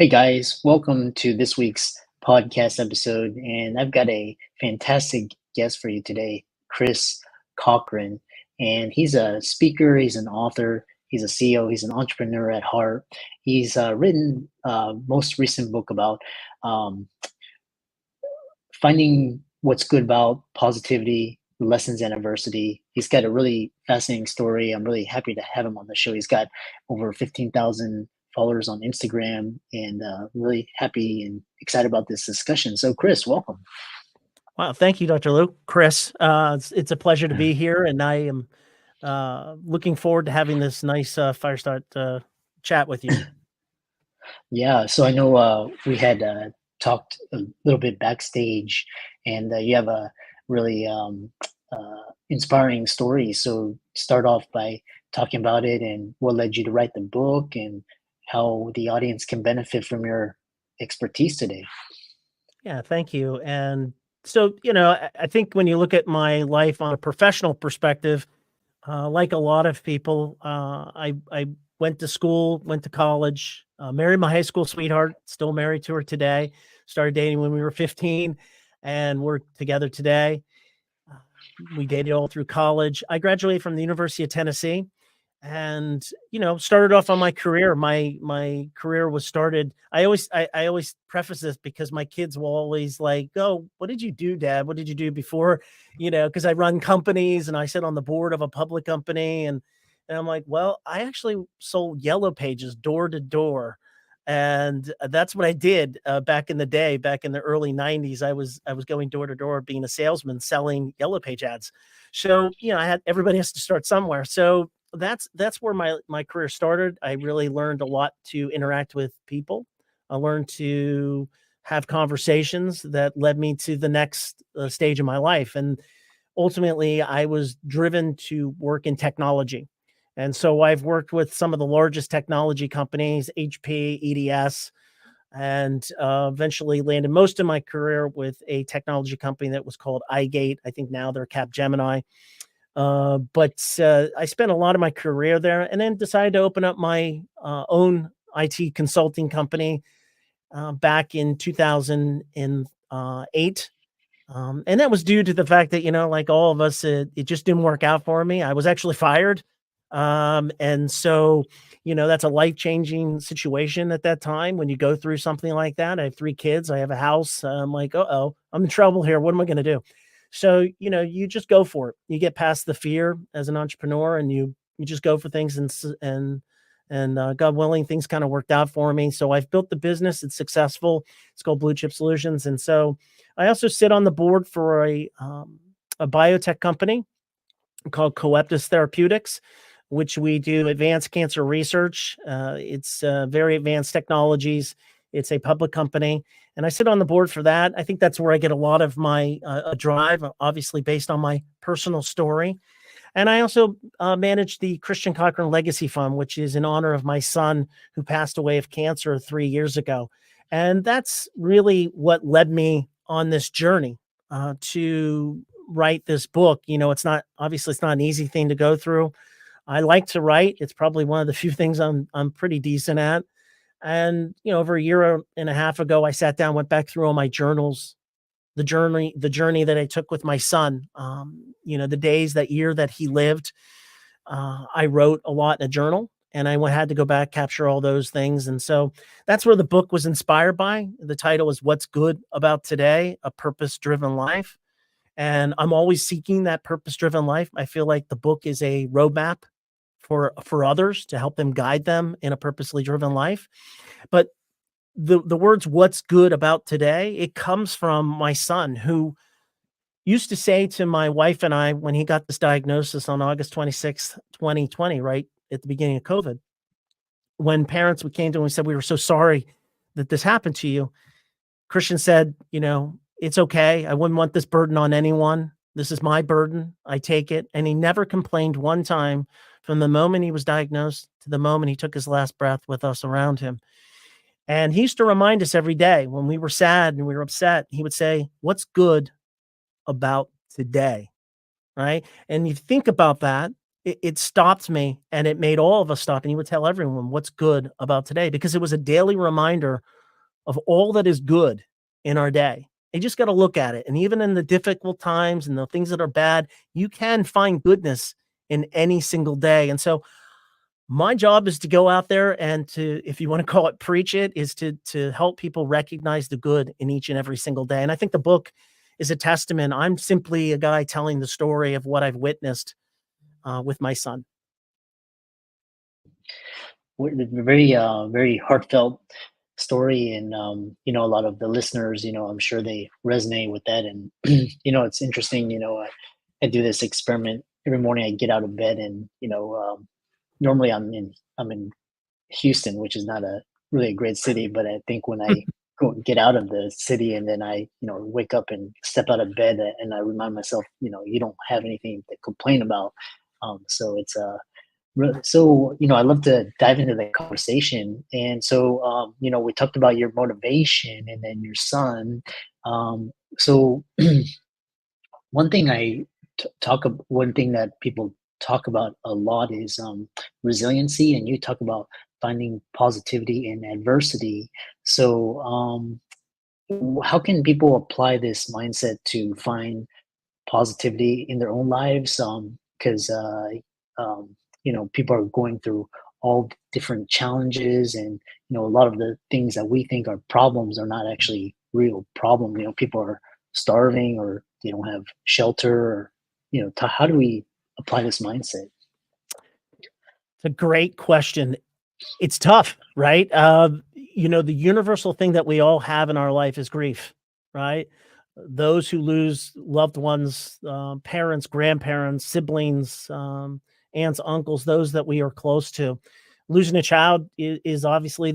Hey guys, welcome to this week's podcast episode. And I've got a fantastic guest for you today, Chris Cochran. And he's a speaker, he's an author, he's a CEO, he's an entrepreneur at heart. He's written most recent book about um, finding what's good about positivity, lessons in adversity. He's got a really fascinating story. I'm really happy to have him on the show. He's got over 15,000 followers on Instagram and really happy and excited about this discussion. So, Chris, welcome. Wow, thank you, Dr. Luke. Chris, it's a pleasure to be here, and I am looking forward to having this nice fireside chat with you. Yeah, so I know we had talked a little bit backstage, and you have a really inspiring story. So start off by talking about it and what led you to write the book and how the audience can benefit from your expertise today. Yeah, thank you. And so, I think when you look at my life on a professional perspective, like a lot of people, I went to school, went to college, married my high school sweetheart, still married to her today. Started dating when we were 15, and we're together today. Uh, we dated all through college. I graduated from the University of Tennessee and started off on my career. My career was started. I always preface this because my kids will always like, "Oh, what did you do, Dad? What did you do before?" Because I run companies and I sit on the board of a public company, and I'm like, "Well, I actually sold yellow pages door to door." And that's what I did back in the day, back in the early 90s. I was going door to door being a salesman selling yellow page ads. So, I had everybody has to start somewhere. So that's where my career started. I really learned a lot to interact with people. I learned to have conversations that led me to the next stage of my life. And ultimately, I was driven to work in technology. And so I've worked with some of the largest technology companies, HP, EDS, and eventually landed most of my career with a technology company that was called iGate. I think now they're Capgemini. But I spent a lot of my career there and then decided to open up my own IT consulting company back in 2008. And that was due to the fact that, like all of us, it just didn't work out for me. I was actually fired. And so, that's a life changing situation at that time when you go through something like that. I have three kids, I have a house. I'm like, oh, I'm in trouble here. What am I going to do? So, you just go for it. You get past the fear as an entrepreneur and you just go for things and God willing, things kind of worked out for me. So I've built the business. It's successful. It's called Blue Chip Solutions. And so I also sit on the board for a biotech company called Coeptus Therapeutics, which we do advanced cancer research. It's very advanced technologies. It's a public company, and I sit on the board for that. I think that's where I get a lot of my drive, obviously based on my personal story. And I also manage the Christian Cochran Legacy Fund, which is in honor of my son who passed away of cancer 3 years ago. And that's really what led me on this journey to write this book. It's not an easy thing to go through. I like to write. It's probably one of the few things I'm pretty decent at. And over a year and a half ago, I sat down, went back through all my journals, the journey that I took with my son. The days, that year that he lived. I wrote a lot in a journal, and I had to go back, capture all those things. And so that's where the book was inspired by. The title is What's Good About Today, A Purpose-Driven Life. And I'm always seeking that purpose-driven life. I feel like the book is a roadmap for others to help them guide them in a purposely driven life. But the words "what's good about today," it comes from my son, who used to say to my wife and I when he got this diagnosis on August 26th, 2020, right at the beginning of COVID, when parents came to him and said, "We were so sorry that this happened to you." Christian said, "It's okay. I wouldn't want this burden on anyone. This is my burden. I take it." And he never complained one time from the moment he was diagnosed to the moment he took his last breath with us around him. And he used to remind us every day when we were sad and we were upset, he would say, "What's good about today?" Right? And you think about that, it stopped me, and it made all of us stop, and he would tell everyone what's good about today, because it was a daily reminder of all that is good in our day. You just got to look at it. And even in the difficult times and the things that are bad, you can find goodness in any single day. And so my job is to go out there and to, if you want to call it preach it, is to help people recognize the good in each and every single day. And I think the book is a testament. I'm simply a guy telling the story of what I've witnessed with my son. Very very heartfelt story, and a lot of the listeners, I'm sure they resonate with that. And it's interesting. I do this experiment every morning. I get out of bed, and normally I'm in Houston, which is not a really a great city, but I think when I get out of the city, and then I wake up and step out of bed, and I remind myself, you don't have anything to complain about. So it's so I love to dive into the conversation. And so we talked about your motivation and then your son. So one thing one thing that people talk about a lot is resiliency, and you talk about finding positivity in adversity. So how can people apply this mindset to find positivity in their own lives? Because people are going through all different challenges, and a lot of the things that we think are problems are not actually real problems. People are starving, or they don't have shelter, or how do we apply this mindset? It's a great question. It's tough, right? The universal thing that we all have in our life is grief, right? Those who lose loved ones, parents, grandparents, siblings, aunts, uncles, those that we are close to. Losing a child is obviously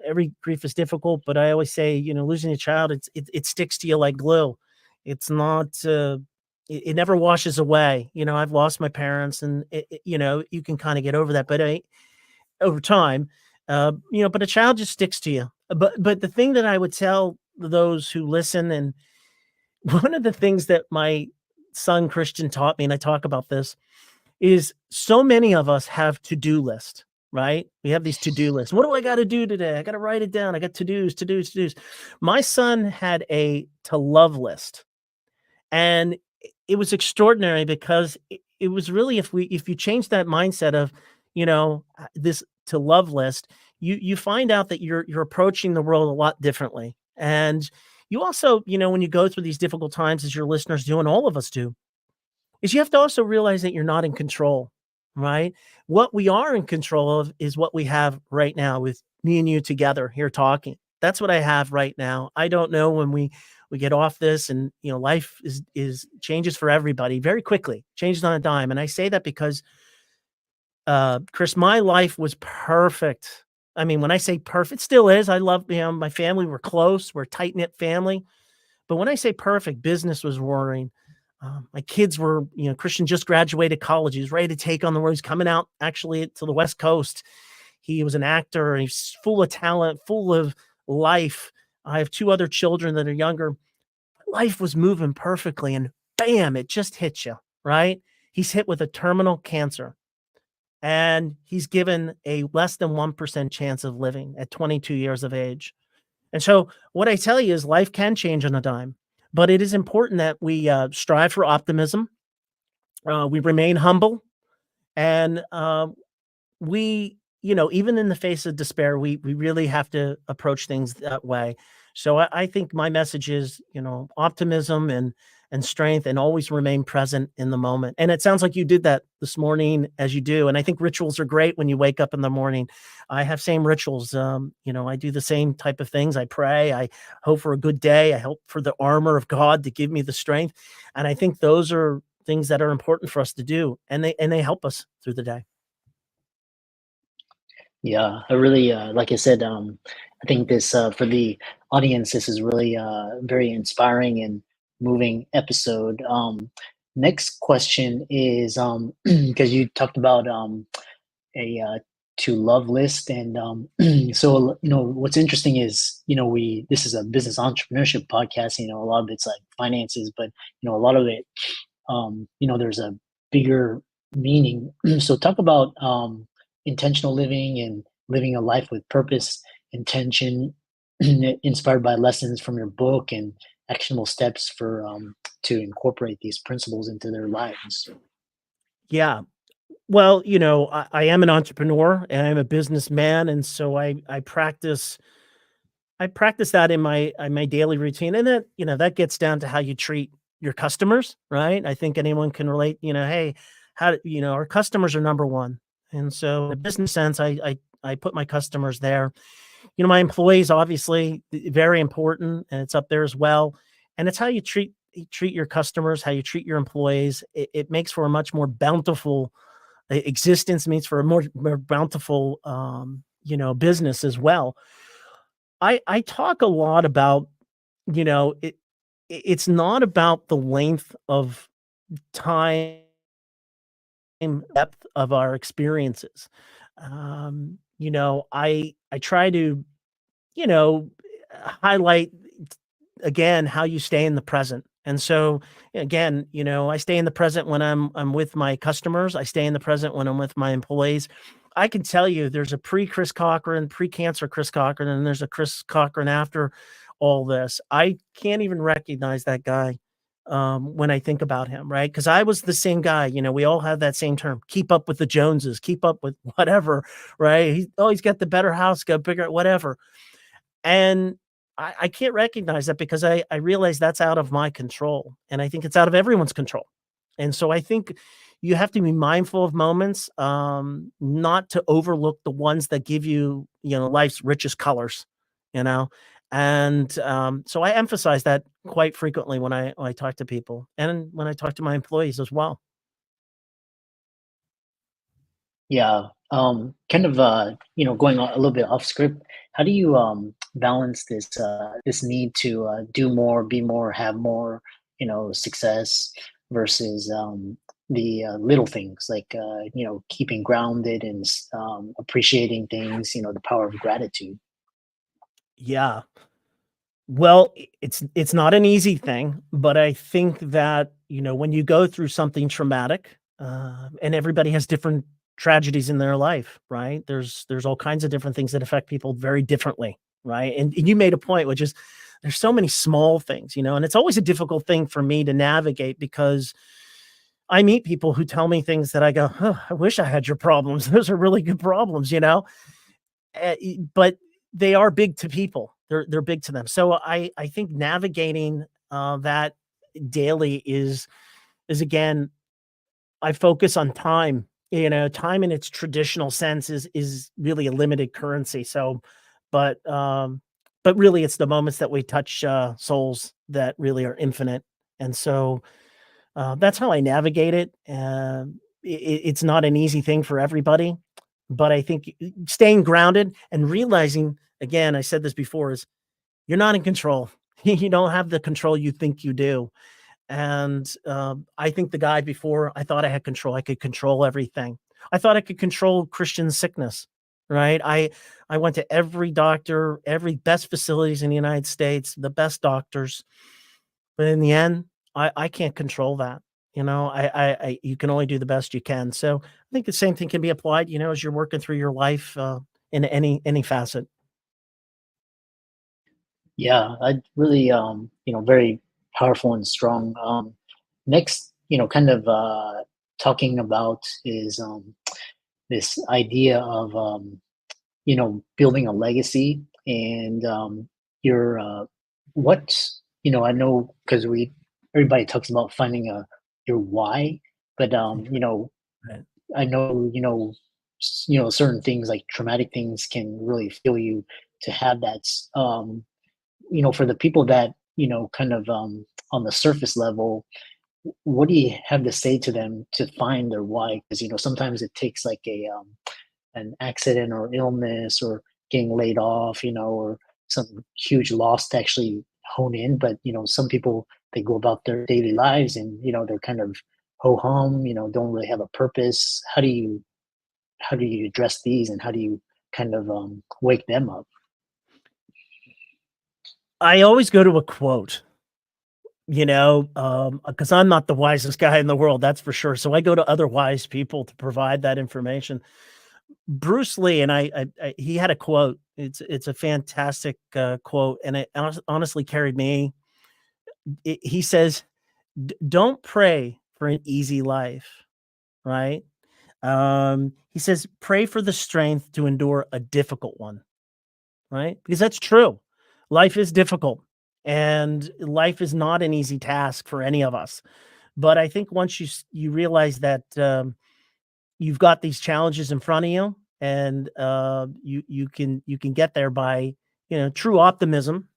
every grief is difficult, but I always say, losing a child, it sticks to you like glue. It's not, it never washes away. I've lost my parents, and you can kind of get over that, but over time, but a child just sticks to you. But the thing that I would tell those who listen, and one of the things that my son Christian taught me, and I talk about this, is so many of us have to-do list, right? We have these to-do lists. What do I got to do today? I got to write it down. I got to-dos, to-dos, to-dos. My son had a to-love list, and it was extraordinary because it was really, if you change that mindset of, this to love list, you find out that you're approaching the world a lot differently. And you also, when you go through these difficult times, as your listeners do, and all of us do, is you have to also realize that you're not in control, right? What we are in control of is what we have right now, with me and you together here talking. That's what I have right now. I don't know when we get off this, and life is changes for everybody very quickly, changes on a dime. And I say that because Chris, my life was perfect. I mean, when I say perfect, it still is. I love, my family. We're close. We're a tight knit family. But when I say perfect, business was roaring. My kids were, Christian just graduated college. He was ready to take on the world. He's coming out actually to the West Coast. He was an actor. He's full of talent, full of life. I have two other children that are younger. Life was moving perfectly, and bam, it just hits you, right? He's hit with a terminal cancer, and he's given a less than 1% chance of living at 22 years of age. And so what I tell you is life can change on a dime, but it is important that we strive for optimism. We remain humble, and we, even in the face of despair, we really have to approach things that way. So I think my message is, optimism and strength, and always remain present in the moment. And it sounds like you did that this morning, as you do. And I think rituals are great when you wake up in the morning. I have same rituals. I do the same type of things. I pray. I hope for a good day. I hope for the armor of God to give me the strength. And I think those are things that are important for us to do, and they help us through the day. Yeah, I really, like I said, I think this, for the audience, this is really very inspiring and moving episode. Next question is, because you talked about a to love list, and so what's interesting is, we this is a business entrepreneurship podcast. A lot of it's like finances, but a lot of it, there's a bigger meaning. So talk about intentional living and living a life with purpose, intention, inspired by lessons from your book and actionable steps for to incorporate these principles into their lives. Yeah. Well, I am an entrepreneur and I'm a businessman, and so I practice that in my daily routine, and then, that gets down to how you treat your customers, right? I think anyone can relate, hey, our customers are number one. And so in a business sense, I put my customers there. My employees obviously very important, and it's up there as well. And it's how you treat your customers, how you treat your employees. It makes for a much more bountiful existence, means for a more bountiful business as well. I talk a lot about, it's not about the length of time, depth of our experiences. I try to, you know, highlight again how you stay in the present. And so again, I stay in the present when I'm with my customers. I stay in the present when I'm with my employees. I can tell you there's a pre-Chris Cochran, pre-cancer Chris Cochran, and there's a Chris Cochran after all this. I can't even recognize that guy when I think about him, right? Because I was the same guy. We all have that same term: keep up with the Joneses, keep up with whatever, right? He's got the better house, got bigger, whatever. And I can't recognize that because I realize that's out of my control, and I think it's out of everyone's control. And so I think you have to be mindful of moments, not to overlook the ones that give you, life's richest colors, you know? And, so I emphasize that quite frequently when I talk to people and when I talk to my employees as well. Yeah. Kind of going a little bit off script. How do you balance this need to do more, be more, have more, success versus the little things like keeping grounded and appreciating things, the power of gratitude. Yeah. Well, it's not an easy thing, but I think that, when you go through something traumatic, and everybody has different tragedies in their life, right? There's all kinds of different things that affect people very differently, right? And you made a point, which is there's so many small things, and it's always a difficult thing for me to navigate because I meet people who tell me things that I go, "Huh, I wish I had your problems. Those are really good problems," but they are big to people. They're big to them. So I think navigating that daily is again, I focus on time. Time in its traditional sense is really a limited currency. So, but but really, it's the moments that we touch souls that really are infinite. And so that's how I navigate it. It's not an easy thing for everybody, but I think staying grounded and realizing, again, I said this before, is you're not in control. You don't have the control you think you do. And I think the guy before, I thought I had control. I could control everything. I thought I could control Christian sickness, right? I went to every doctor, every best facilities in the United States, the best doctors, but in the end, I can't control that. You can only do the best you can. So I think the same thing can be applied, as you're working through your life in any facet. Yeah, I really, very powerful and strong. Next, kind of talking about is this idea of building a legacy and your what I know because we everybody talks about finding your why, but Right. I know certain things like traumatic things can really feel you to have that for the people that kind of on the surface level, what do you have to say to them to find their why? Because sometimes it takes like a an accident or illness or getting laid off, or some huge loss to actually hone in. But some people, they go about their daily lives and they're kind of ho hum, don't really have a purpose. How do you address these and how do you kind of wake them up? I always go to a quote, because I'm not the wisest guy in the world, that's for sure. So I go to other wise people to provide that information. Bruce Lee, and he had a quote. It's a fantastic quote, and it honestly carried me. He says, Don't pray for an easy life, right? He says, pray for the strength to endure a difficult one, right? Because that's true. Life is difficult, and life is not an easy task for any of us. But I think once you realize that you've got these challenges in front of you, and you can get there by true optimism.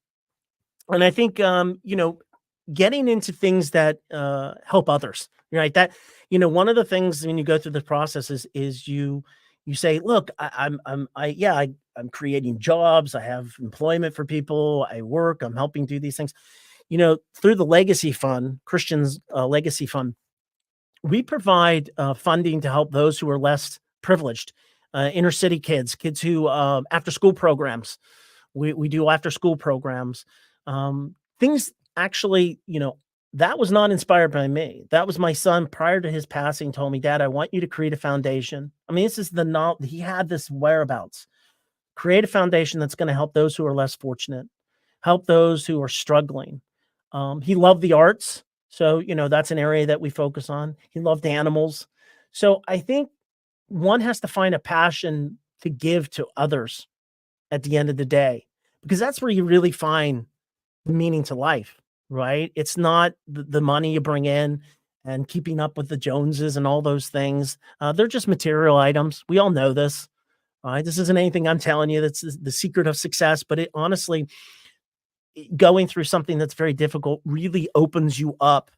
And I think getting into things that help others, right? That one of the things when you go through the process is you say, look, I'm creating jobs, I have employment for people, I work, I'm helping do these things. Through the Legacy Fund, Christian's Legacy Fund, we provide funding to help those who are less privileged, inner city kids who after school programs. We do after school programs, things actually, that was not inspired by me. That was my son prior to his passing told me, Dad, I want you to create a foundation. I mean, this is the knowledge he had this whereabouts. Create a foundation that's going to help those who are less fortunate, help those who are struggling. He loved the arts. So, that's an area that we focus on. He loved animals. So I think one has to find a passion to give to others at the end of the day, because that's where you really find the meaning to life, right? It's not the money you bring in and keeping up with the Joneses and all those things. They're just material items. We all know this. All right. This isn't anything I'm telling you. That's the secret of success. But it honestly, going through something that's very difficult really opens you up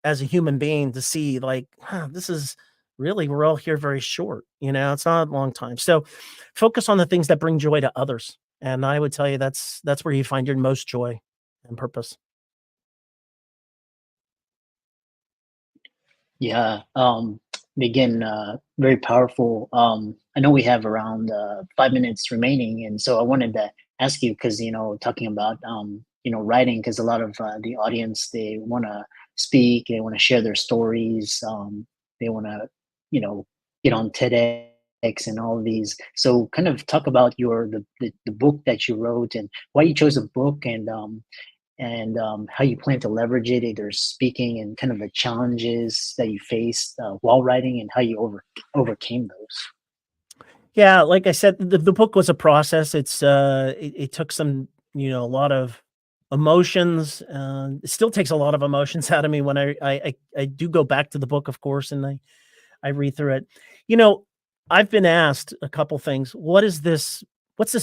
as a human being to see, like, this is really, we're all here very short. It's not a long time. So focus on the things that bring joy to others. And I would tell you that's where you find your most joy and purpose. Yeah. Again, very powerful. I know we have around 5 minutes remaining, and so I wanted to ask you because talking about writing, because a lot of the audience, they want to speak, they want to share their stories, they want to you know get on TEDx and all of these. So, kind of talk about the book that you wrote and why you chose a book, and how you plan to leverage it, either speaking and kind of the challenges that you faced while writing and how you overcame those. Yeah, like I said, the book was a process. It took some, a lot of emotions. It still takes a lot of emotions out of me when I do go back to the book, of course, and I read through it. You know, I've been asked a couple things. What's this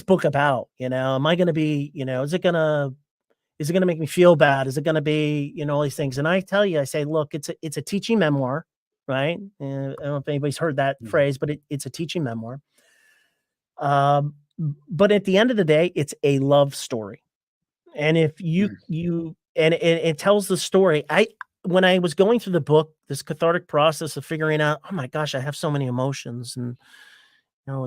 book about? Am I going to be, is it going to make me feel bad? Is it going to be, all these things? And I tell you, I say, look, it's a teaching memoir, right? I don't know if anybody's heard that Mhm. phrase, but it's a teaching memoir. Um, but at the end of the day, it's a love story. And if Mm. and it tells the story. When I was going through the book, this cathartic process of figuring out, oh my gosh, I have so many emotions. And,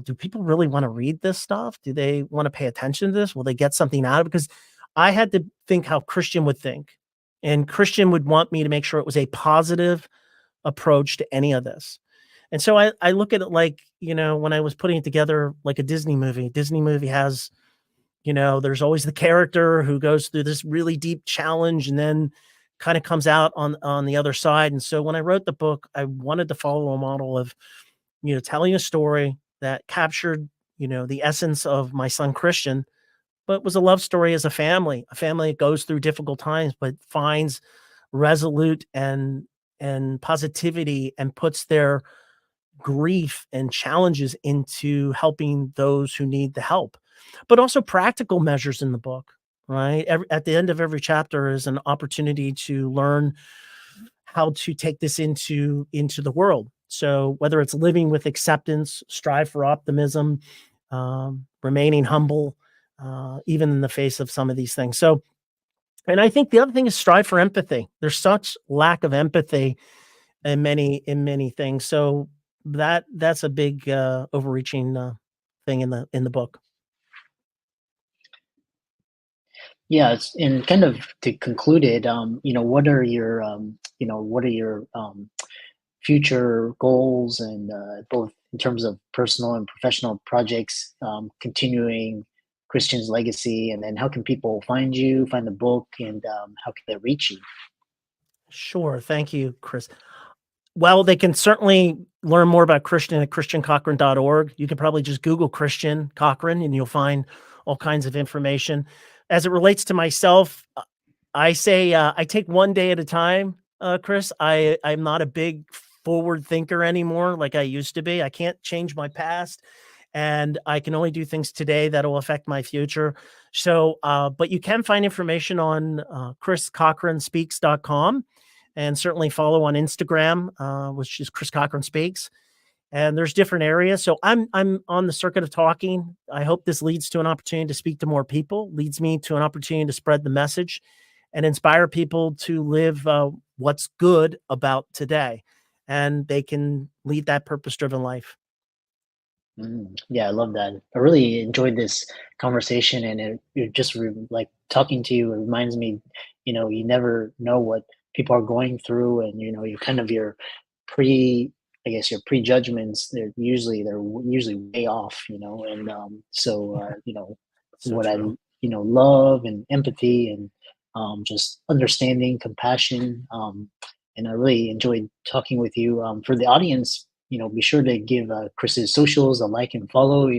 do people really want to read this stuff? Do they want to pay attention to this? Will they get something out of it? Because I had to think how Christian would think. And Christian would want me to make sure it was a positive approach to any of this. And so I look at it like, when I was putting it together like a Disney movie has, there's always the character who goes through this really deep challenge and then kind of comes out on the other side. And so when I wrote the book, I wanted to follow a model of, telling a story that captured, the essence of my son Christian, but was a love story as a family that goes through difficult times, but finds resolute and positivity and puts their grief and challenges into helping those who need the help, but also practical measures in the book, right? At the end of every chapter is an opportunity to learn how to take this into the world. So whether it's living with acceptance, strive for optimism, remaining humble, even in the face of some of these things. So, and I think the other thing is strive for empathy. There's such lack of empathy in many things. So that's a big overreaching thing in the book. Yeah, and kind of to conclude it, what are your, future goals and both in terms of personal and professional projects, continuing Christian's legacy, and then how can people find you, find the book, and how can they reach you? Sure. Thank you, Chris. Well, they can certainly learn more about Christian at christiancochran.org. You can probably just Google Christian Cochran and you'll find all kinds of information. As it relates to myself, I say I take one day at a time, Chris. I'm not a big forward thinker anymore like I used to be. I can't change my past, and I can only do things today that will affect my future. So, but you can find information on chriscochranspeaks.com, and certainly follow on Instagram, which is Chris Cochran Speaks. And there's different areas. So I'm on the circuit of talking. I hope this leads to an opportunity to speak to more people, leads me to an opportunity to spread the message and inspire people to live what's good about today. And they can lead that purpose driven life. Yeah, I love that. I really enjoyed this conversation, and it just like talking to you. It reminds me, you never know what people are going through, and you kind of pre, I guess your prejudgments. They're usually way off, and So what true. love and empathy and just understanding, compassion, and I really enjoyed talking with you. For the audience, be sure to give Chris's socials a like and follow.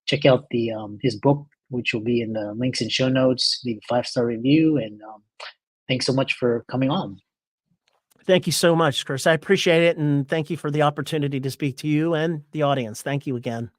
Check out the his book, which will be in the links and show notes. Leave a 5-star review, and thanks so much for coming on. Thank you so much, Chris. I appreciate it. And thank you for the opportunity to speak to you and the audience. Thank you again.